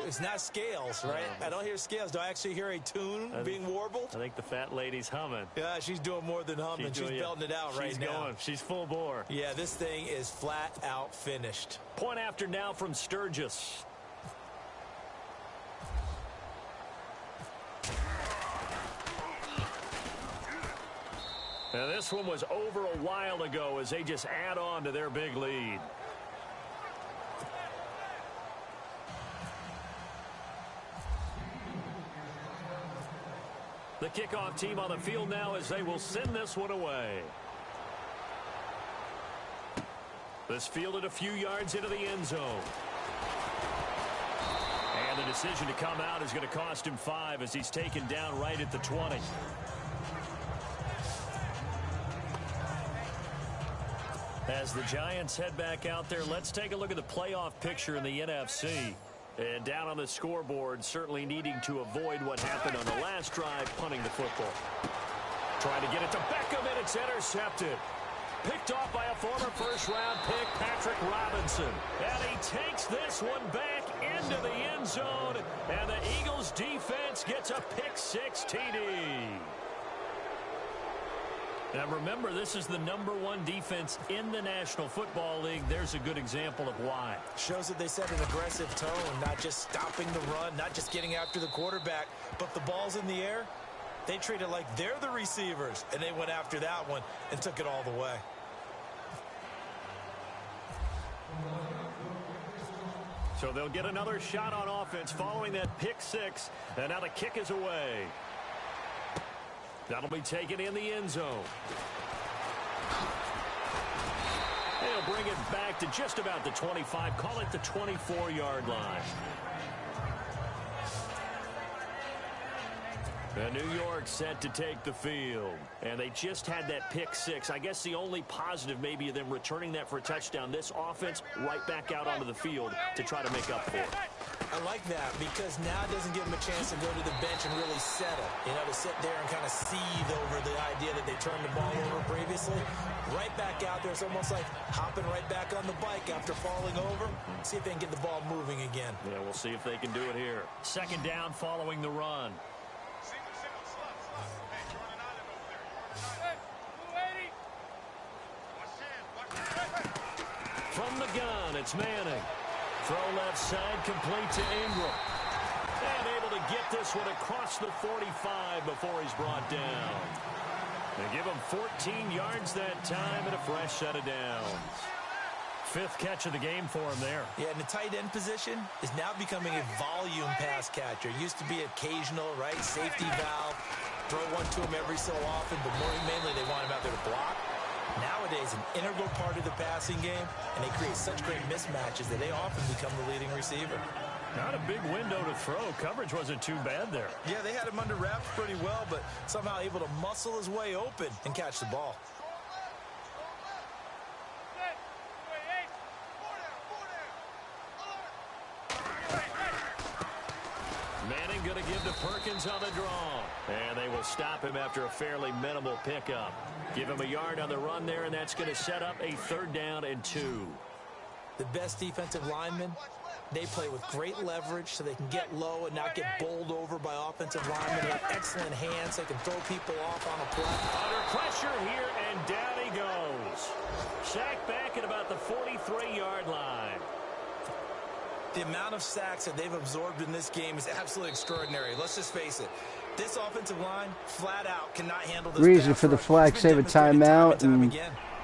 It's not scales, right? I don't hear scales. Do I actually hear a tune being warbled? I think the fat lady's humming. Yeah, she's doing more than humming. She's belting it out right now. She's going. She's full bore. Yeah, this thing is flat out finished. Point after now from Sturgis. Now this one was over a while ago as they just add on to their big lead. The kickoff team on the field now as they will send this one away. This fielded a few yards into the end zone. And the decision to come out is going to cost him 5 as he's taken down right at the 20. As the Giants head back out there, let's take a look at the playoff picture in the NFC. And down on the scoreboard, certainly needing to avoid what happened on the last drive, punting the football. Trying to get it to Beckham, and it's intercepted. Picked off by a former first-round pick, Patrick Robinson. And he takes this one back into the end zone. And the Eagles defense gets a pick-6 TD. Now remember, this is the #1 defense in the National Football League. There's a good example of why. Shows that they set an aggressive tone, not just stopping the run, not just getting after the quarterback, but the ball's in the air. They treat it like they're the receivers, and they went after that one and took it all the way. So they'll get another shot on offense following that pick-6, and now the kick is away. That'll be taken in the end zone. They'll bring it back to just about the 25, call it the 24-yard line. And New York set to take the field. And they just had that pick-6. I guess the only positive maybe of them returning that for a touchdown. This offense right back out onto the field to try to make up for it. I like that because now it doesn't give them a chance to go to the bench and really settle. You know, to sit there and kind of seethe over the idea that they turned the ball over previously. Right back out there. It's almost like hopping right back on the bike after falling over. See if they can get the ball moving again. Yeah, we'll see if they can do it here. Second down following the run. From the gun, it's Manning. Throw left side, complete to Ingram. And able to get this one across the 45 before he's brought down. They give him 14 yards that time and a fresh set of downs. Fifth catch of the game for him there. Yeah, and the tight end position is now becoming a volume pass catcher. Used to be occasional, right? Safety valve. Throw one to him every so often, but mainly they want him out there to block. Nowadays, an integral part of the passing game, and they create such great mismatches that they often become the leading receiver. Not a big window to throw. Coverage wasn't too bad there. Yeah, they had him under wraps pretty well, but somehow able to muscle his way open and catch the ball. Manning going to give to Perkins on the draw. And they will stop him after a fairly minimal pickup. Give him a yard on the run there, and that's going to set up a 3rd down and 2. The best defensive linemen, they play with great leverage so they can get low and not get bowled over by offensive linemen. They have excellent hands. They can throw people off on a play. Under pressure here, and down he goes. Sacked back at about the 43-yard line. The amount of sacks that they've absorbed in this game is absolutely extraordinary. Let's just face it. This offensive line, flat out, cannot handle this. Reason for the flag, save a timeout and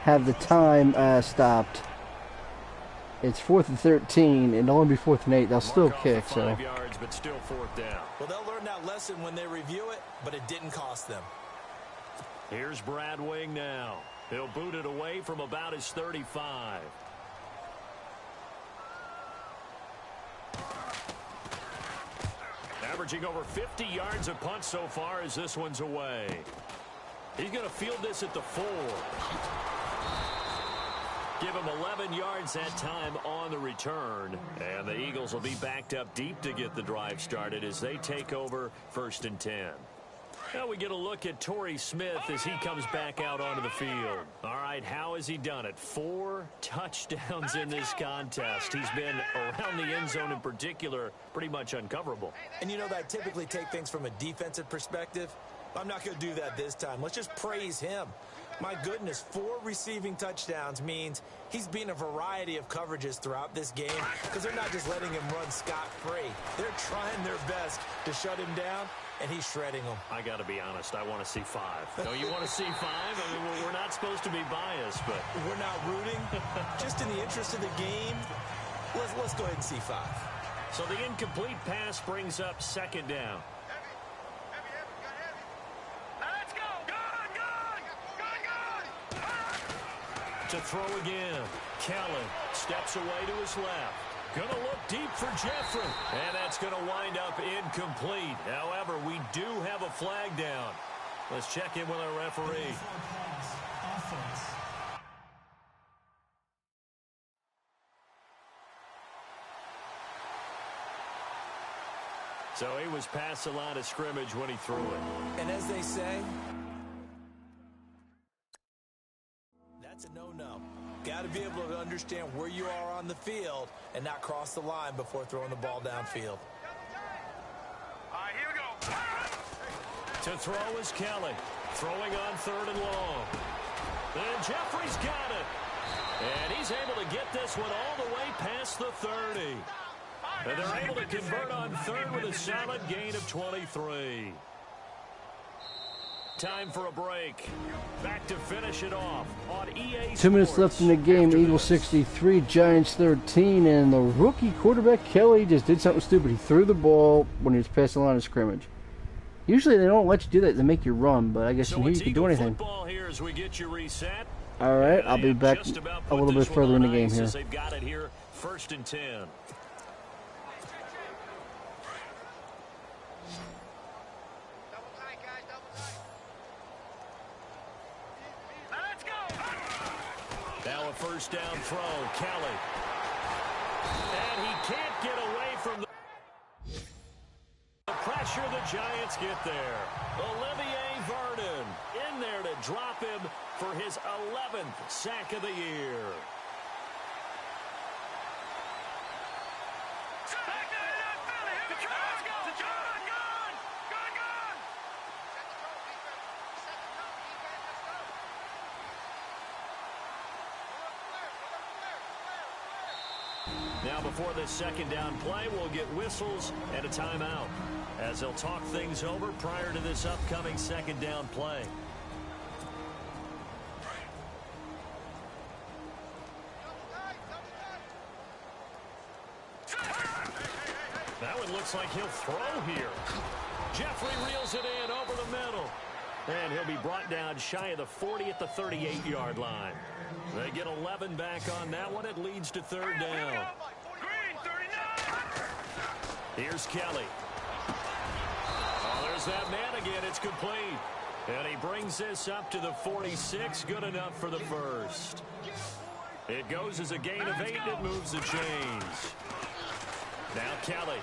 have the time stopped. It's 4th and 13, and only be 4th and 8. They'll still kick. 5 yards, but still 4th down. Well, they'll learn that lesson when they review it, but it didn't cost them. Here's Brad Wing now. He'll boot it away from about his 35. Averaging over 50 yards a punt so far as this one's away. He's going to field this at the 4. Give him 11 yards that time on the return. And the Eagles will be backed up deep to get the drive started as they take over 1st and 10. Now we get a look at Torrey Smith as he comes back out onto the field. All right, how has he done it? 4 touchdowns in this contest. He's been around the end zone in particular, pretty much uncoverable. And you know that I typically take things from a defensive perspective. I'm not going to do that this time. Let's just praise him. My goodness, 4 receiving touchdowns means he's beaten a variety of coverages throughout this game because they're not just letting him run scot-free. They're trying their best to shut him down, and he's shredding them. I got to be honest, I want to see 5. No, you want to see 5? I mean, we're not supposed to be biased, but we're not rooting. Just in the interest of the game, let's go ahead and see 5. So the incomplete pass brings up 2nd down. To throw again. Kelly steps away to his left. Going to look deep for Jeffrey. And that's going to wind up incomplete. However, we do have a flag down. Let's check in with our referee. So he was past the line of scrimmage when he threw it. And as they say, that's a no-no. Got to be able to understand where you are on the field and not cross the line before throwing the ball downfield. All right, here we go. To throw is Kelly. Throwing on 3rd and long. And Jeffrey's got it. And he's able to get this one all the way past the 30. And they're able to convert on 3rd with a solid gain of 23. Time for a break. Back to finish it off on EA Sports. 2 minutes left in the game. Eagles 63, Giants 13. And the rookie quarterback, Kelly, just did something stupid. He threw the ball when he was past the line of scrimmage. Usually they don't let you do that. They make you run, but I guess in here you can do anything. Here as we get you reset. All right, I'll be back a little bit further in the game here. They've got it here, 1st and 10. Let's go. Now a 1st down throw, Kelly. And he can't get away from the pressure. The Giants get there. Olivier Vernon in there to drop him for his 11th sack of the year. Now before this 2nd down play, we'll get whistles and a timeout as they'll talk things over prior to this upcoming 2nd down play. That one looks like he'll throw here. Jeffrey reels it in over the middle. And he'll be brought down shy of the 40 at the 38-yard line. They get 11 back on that one. It leads to 3rd down. Here's Kelly. Oh, there's that man again. It's complete. And he brings this up to the 46. Good enough for the 1st. It goes as a gain of 8. It moves the chains. Now Kelly.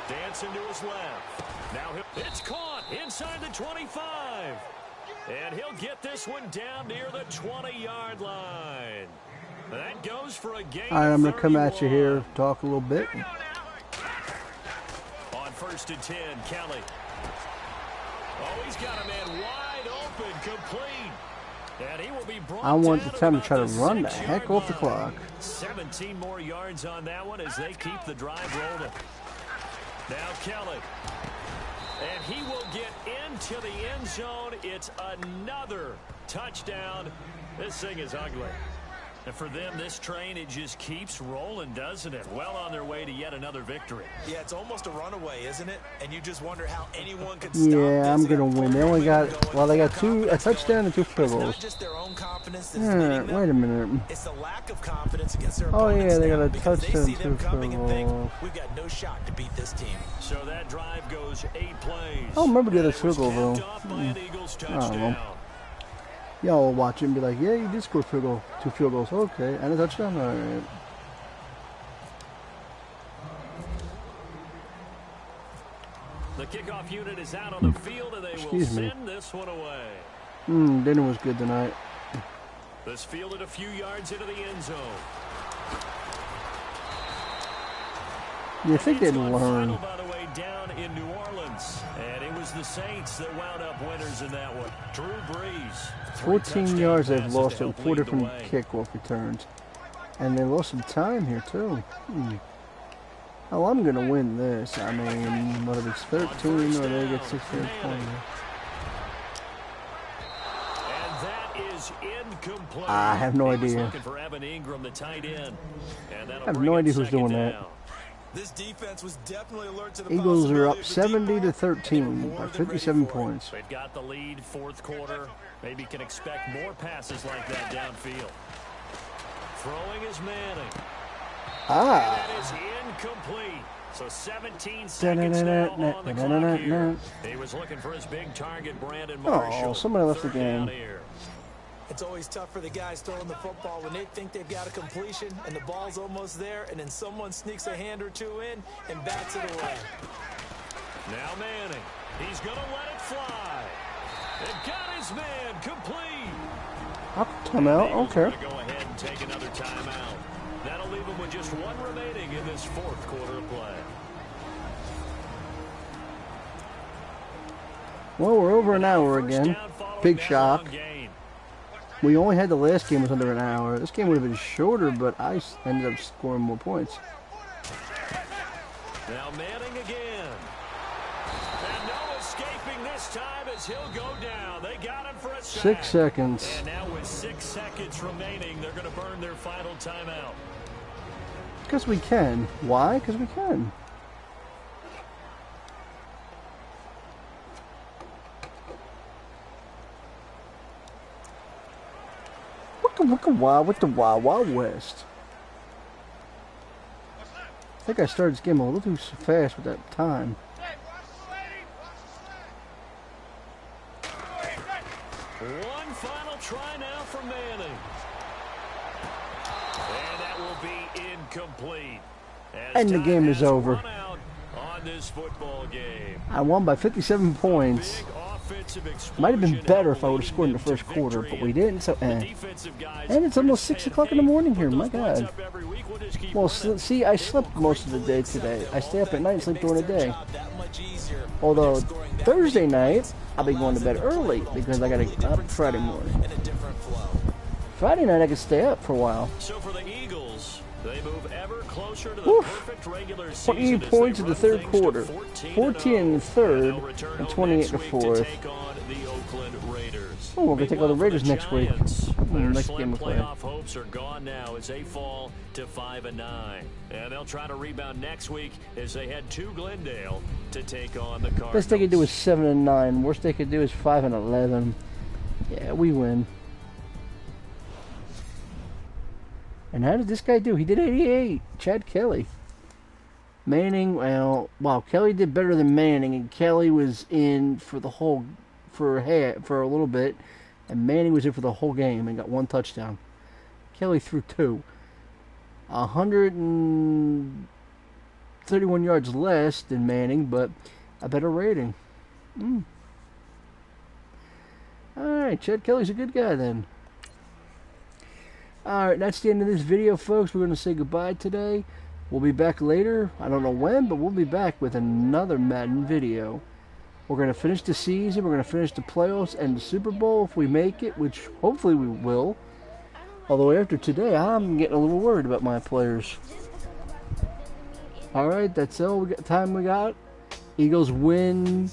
Dancing to his left. Now it's caught inside the 25. And he'll get this one down near the 20-yard line. That goes for a gain. All right, I'm going to come at you 31. here, talk a little bit. On 1st and 10, Kelly. Oh, he's got a man wide open, complete. And he will be brought I want the down time to about try to the run the 6-yard heck off the line. clock. 17 more yards on that one as they keep the drive rolling. Now Kelly. And he will get into the end zone. It's another touchdown. This thing is ugly. And for them, this train, it just keeps rolling, doesn't it? Well on their way to yet another victory. Yeah, it's almost a runaway, isn't it? And you just wonder how anyone could stop this. Yeah, I'm going to win. They only got, well, they got a touchdown and 2 field It's not goals. just their own confidence that's Yeah, leading them. wait a minute. It's the lack of confidence against their Oh, opponents yeah, they got now a because they touchdown, see them 2 coming and think, field goals. we've got no shot to beat this team. So that drive goes 8 plays. I don't remember the other And it was field goal, though. capped off by an Eagles I don't know. touchdown. Y'all will watch it and be like, yeah, you did score a field goal. 2 field goals. Okay. And a touchdown? All right. The kickoff unit is out on the field, and they will Excuse me. send this one away. Dinner was good tonight. This fielded a few yards into the end zone. You think It's they'd gone learn. final, by the way, down in New Orleans. And it was the Saints that wound up winners in that one. Drew Brees. 14 yards they've passes lost to at help 4 lead the different way. kickoff returns. And they lost some time here, too. Oh, I'm going to win this. I mean, whether it's 13 or they get 16 or 20. And that is incomplete. I have no He was idea. looking for Evan Ingram, the tight end. And that'll I have bring no it idea who's 2nd doing that. down. This defense was definitely alert to the Eagles are up possibility of the deep 70 to ball, and they 13 were by more than ready 57 for it. points. They've got the lead, 4th quarter. Maybe can expect more passes like that downfield. Throwing is Manning. Ah. That is incomplete. So 17 seconds now on the clock here. He was looking for his big target, Brandon Marshall. Oh, somebody left the 3rd down game. here. It's always tough for the guys throwing the football when they think they've got a completion and the ball's almost there, and then someone sneaks a hand or two in and bats it away. Now Manning. He's going to let it fly. And got his man complete. Timeout. Okay. Go ahead and take another timeout. That'll leave him with just one remaining in this fourth quarter of play. Well, we're over an hour again. Big shock. We only had the last game was under an hour. This game would have been shorter, but I ended up scoring more points. Now Manning again. And no escaping this time as he'll go down. They got him for a sack. 6 seconds. And now with 6 seconds remaining, they're going to burn their final timeout. Because we can. Why? Because we can. With the Wild West. I think I started this game a little too fast with that time. One final try now for Manning. And that will be incomplete. And the game is over. On this football game. I won by 57 points. Might have been better if I would have scored in the first quarter, but we didn't, so And it's almost 6 o'clock in the morning here, my God. Well, see, I slept most of the day today. I stay up at night and sleep during the day. Although, Thursday night, I'll be going to bed early because I got to get up Friday morning. Friday night, I can stay up for a while. So for the Eagles, they move ever closer to the perfect regular season. 28 points in the third quarter, 14 in the third, and 28 in the fourth. Oh, we're going to take on the Raiders next week. Next game of play. Playoff hopes are gone now as they fall to 5-9. And they'll try to rebound next week as they head to Glendale to take on the Cardinals. Best they could do is 7-9. Worst they could do is 5-11. Yeah, we win. And how did this guy do? He did 88. Chad Kelly. Manning, well, wow, Kelly did better than Manning, and Kelly was in for the whole, for a little bit, and Manning was in for the whole game and got 1 touchdown. Kelly threw 2. 131 yards less than Manning, but a better rating. Alright, Chad Kelly's a good guy then. Alright, that's the end of this video, folks. We're going to say goodbye today. We'll be back later. I don't know when, but we'll be back with another Madden video. We're going to finish the season. We're going to finish the playoffs and the Super Bowl if we make it, which hopefully we will. Although after today, I'm getting a little worried about my players. Alright, that's all the time we got. Eagles win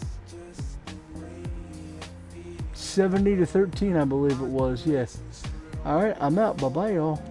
70-13, I believe it was. Yes. Alright, I'm out. Bye-bye, y'all.